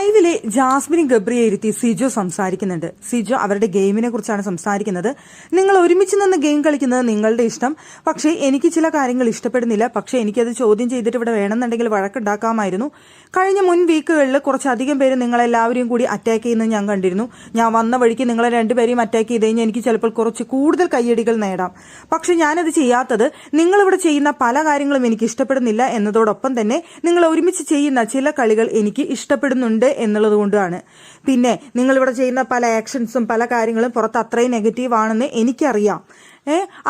ലൈവിലെ ജാസ്മിനും ഗബ്രിയെ ഇരുത്തി സിജോ സംസാരിക്കുന്നുണ്ട്. സിജോ അവരുടെ ഗെയിമിനെ കുറിച്ചാണ് സംസാരിക്കുന്നത്. നിങ്ങൾ ഒരുമിച്ച് നിന്ന് ഗെയിം കളിക്കുന്നത് നിങ്ങളുടെ ഇഷ്ടം, പക്ഷേ എനിക്ക് ചില കാര്യങ്ങൾ ഇഷ്ടപ്പെടുന്നില്ല. പക്ഷേ എനിക്കത് ചോദ്യം ചെയ്തിട്ട് ഇവിടെ വേണമെന്നുണ്ടെങ്കിൽ വഴക്കുണ്ടാക്കാമായിരുന്നു. കഴിഞ്ഞ മുൻ വീക്കുകളിൽ കുറച്ചധികം പേര് നിങ്ങളെല്ലാവരെയും കൂടി അറ്റാക്ക് ചെയ്യുന്നത് ഞാൻ കണ്ടിരുന്നു. ഞാൻ വന്ന വഴിക്ക് നിങ്ങളെ രണ്ടുപേരെയും അറ്റാക്ക് ചെയ്ത് കഴിഞ്ഞാൽ എനിക്ക് ചിലപ്പോൾ കുറച്ച് കൂടുതൽ കയ്യടികൾ നേടാം. പക്ഷെ ഞാനത് ചെയ്യാത്തത് നിങ്ങളിവിടെ ചെയ്യുന്ന പല കാര്യങ്ങളും എനിക്ക് ഇഷ്ടപ്പെടുന്നില്ല എന്നതോടൊപ്പം തന്നെ നിങ്ങൾ ഒരുമിച്ച് ചെയ്യുന്ന ചില കളികൾ എനിക്ക് ഇഷ്ടപ്പെടുന്നുണ്ട് എന്നുള്ളത് കൊണ്ടാണ്. പിന്നെ നിങ്ങളിവിടെ ചെയ്യുന്ന പല ആക്ഷൻസും പല കാര്യങ്ങളും പുറത്ത് അത്രയും നെഗറ്റീവ് ആണെന്ന് എനിക്കറിയാം.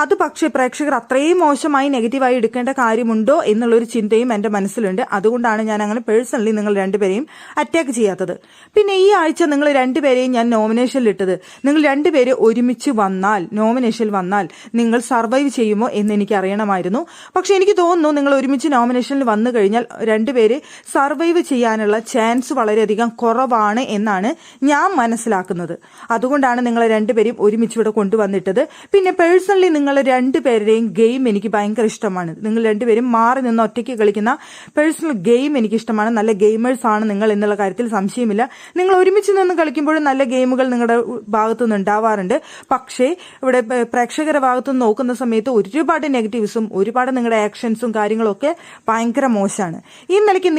അത് പക്ഷേ പ്രേക്ഷകർ അത്രയും മോശമായി നെഗറ്റീവായി എടുക്കേണ്ട കാര്യമുണ്ടോ എന്നുള്ളൊരു ചിന്തയും എൻ്റെ മനസ്സിലുണ്ട്. അതുകൊണ്ടാണ് ഞാൻ അങ്ങനെ പേഴ്സണലി നിങ്ങൾ രണ്ടുപേരെയും അറ്റാക്ക് ചെയ്യാത്തത്. പിന്നെ ഈ ആഴ്ച നിങ്ങൾ രണ്ടുപേരെയും ഞാൻ നോമിനേഷനിൽ ഇട്ടത്, നിങ്ങൾ രണ്ടുപേര് ഒരുമിച്ച് വന്നാൽ നോമിനേഷനിൽ വന്നാൽ നിങ്ങൾ സർവൈവ് ചെയ്യുമോ എന്ന് എനിക്ക് അറിയണമായിരുന്നു. പക്ഷെ എനിക്ക് തോന്നുന്നു നിങ്ങൾ ഒരുമിച്ച് നോമിനേഷനിൽ വന്നു കഴിഞ്ഞാൽ രണ്ടുപേര് സർവൈവ് ചെയ്യാനുള്ള ചാൻസ് വളരെയധികം കുറവാണ് എന്നാണ് ഞാൻ മനസ്സിലാക്കുന്നത്. അതുകൊണ്ടാണ് നിങ്ങൾ രണ്ടുപേരെയും ഒരുമിച്ച് ഇവിടെ കൊണ്ടുവന്നിട്ടത്. പിന്നെ പേഴ്സണലി നിങ്ങൾ രണ്ടുപേരുടെയും ഗെയിം എനിക്ക് ഭയങ്കര ഇഷ്ടമാണ്. നിങ്ങൾ രണ്ടുപേരും മാറി നിന്ന് ഒറ്റയ്ക്ക് കളിക്കുന്ന പേഴ്സണൽ ഗെയിം എനിക്ക് ഇഷ്ടമാണ്. നല്ല ഗെയിമേഴ്സ് ആണ് നിങ്ങൾ എന്നുള്ള കാര്യത്തിൽ സംശയമില്ല. നിങ്ങൾ ഒരുമിച്ച് നിന്ന് കളിക്കുമ്പോഴും നല്ല ഗെയിമുകൾ നിങ്ങളുടെ ഭാഗത്തു നിന്ന് ഉണ്ടാവാറുണ്ട്. പക്ഷേ ഇവിടെ പ്രേക്ഷകരുടെ ഭാഗത്തു നിന്ന് നോക്കുന്ന സമയത്ത് ഒരുപാട് നെഗറ്റീവ്സും ഒരുപാട് നിങ്ങളുടെ ആക്ഷൻസും കാര്യങ്ങളൊക്കെ ഭയങ്കര മോശമാണ്. ഈ നിലയ്ക്ക്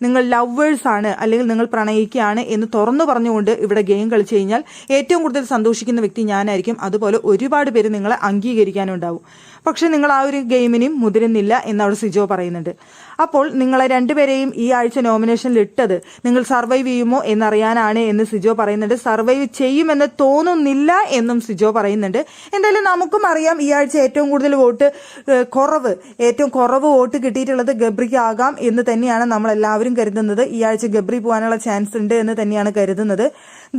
നിങ്ങൾ ലവേഴ്സ് ആണ് അല്ലെങ്കിൽ നിങ്ങൾ പ്രണയിക്കുകയാണ് എന്ന് തുറന്നു പറഞ്ഞുകൊണ്ട് ഇവിടെ ഗെയിം കളിച്ചു കഴിഞ്ഞാൽ ഏറ്റവും കൂടുതൽ സന്തോഷിക്കുന്ന വ്യക്തി ഞാനായിരിക്കും. അതുപോലെ ഒരുപാട് പേര് നിങ്ങളെ അംഗീകരിക്കാനുണ്ടാവും. പക്ഷെ നിങ്ങൾ ആ ഒരു ഗെയിമിനും മുതിരുന്നില്ല എന്നവിടെ സിജോ പറയുന്നുണ്ട്. അപ്പോൾ നിങ്ങളെ രണ്ടുപേരെയും ഈ ആഴ്ച നോമിനേഷനിൽ ഇട്ടത് നിങ്ങൾ സർവൈവ് ചെയ്യുമോ എന്നറിയാനാണ് എന്ന് സിജോ പറയുന്നുണ്ട്. സർവൈവ് ചെയ്യുമെന്ന് തോന്നുന്നില്ല എന്നും സിജോ പറയുന്നുണ്ട്. എന്തായാലും നമുക്കും അറിയാം ഈ ആഴ്ച ഏറ്റവും കൂടുതൽ ഏറ്റവും കുറവ് വോട്ട് കിട്ടിയിട്ടുള്ളത് ഗബ്രിക്ക് ആകാം എന്ന് തന്നെയാണ് നമ്മൾ എല്ലാവരും കരുതുന്നത്. ഈ ആഴ്ച ഗബ്രി പോകാനുള്ള ചാൻസ് ഉണ്ട് എന്ന് തന്നെയാണ് കരുതുന്നത്.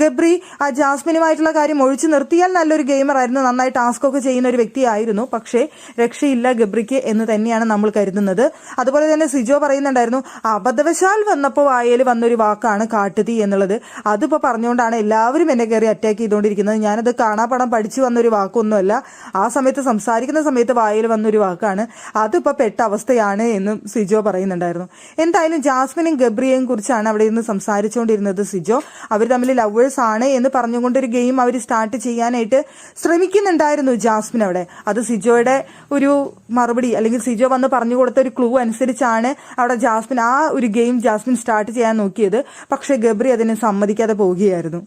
ഗബ്രി ആ ജാസ്മിനുമായിട്ടുള്ള കാര്യം ഒഴിച്ചു നിർത്തിയാൽ നല്ലൊരു ഗെയിമർ ആയിരുന്നു, നന്നായി ടാസ്ക് ഒക്കെ ചെയ്യുന്ന ഒരു വ്യക്തിയായിരുന്നു. പക്ഷേ രക്ഷയില്ല ഗബ്രിക്ക് എന്ന് തന്നെയാണ് നമ്മൾ കരുതുന്നത്. അതുപോലെ തന്നെ സിജോ പറയുന്നുണ്ടായിരുന്നു അബദ്ധവശാൽ വന്നപ്പോൾ വായയിൽ വന്നൊരു വാക്കാണ് കാട്ടുതീ എന്നുള്ളത്. അതിപ്പോ പറഞ്ഞുകൊണ്ടാണ് എല്ലാവരും എന്നെ കയറി അറ്റാക്ക് ചെയ്തുകൊണ്ടിരിക്കുന്നത്. ഞാനത് കാണാപ്പാടം പഠിച്ചു വന്നൊരു വാക്കൊന്നുമല്ല, ആ സമയത്ത് സംസാരിക്കുന്ന സമയത്ത് വായയിൽ വന്നൊരു വാക്കാണ്. അതിപ്പോ പെട്ട അവസ്ഥയാണ് എന്നും സിജോ പറയുന്നുണ്ടായിരുന്നു. എന്തായാലും ജാസ്മിനും ഗബ്രിയെയും കുറിച്ചാണ് അവിടെ നിന്ന് സംസാരിച്ചുകൊണ്ടിരുന്നത് സിജോ. അവർ തമ്മിൽ ലവേഴ്സ് ആണ് എന്ന് പറഞ്ഞുകൊണ്ടൊരു ഗെയിം അവർ സ്റ്റാർട്ട് ചെയ്യാനായിട്ട് ശ്രമിക്കുന്നുണ്ടായിരുന്നു ജാസ്മിൻ അവിടെ. അത് സിജോയുടെ ഒരു മറുപടി അല്ലെങ്കിൽ സിജോ വന്ന് പറഞ്ഞു കൊടുത്ത ഒരു ക്ലൂ അനുസരിച്ചാണ് അവിടെ ജാസ്മിൻ ആ ഒരു ഗെയിം സ്റ്റാർട്ട് ചെയ്യാൻ നോക്കിയത്. പക്ഷെ ഗബ്രി അതിന് സമ്മതിക്കാതെ പോവുകയായിരുന്നു.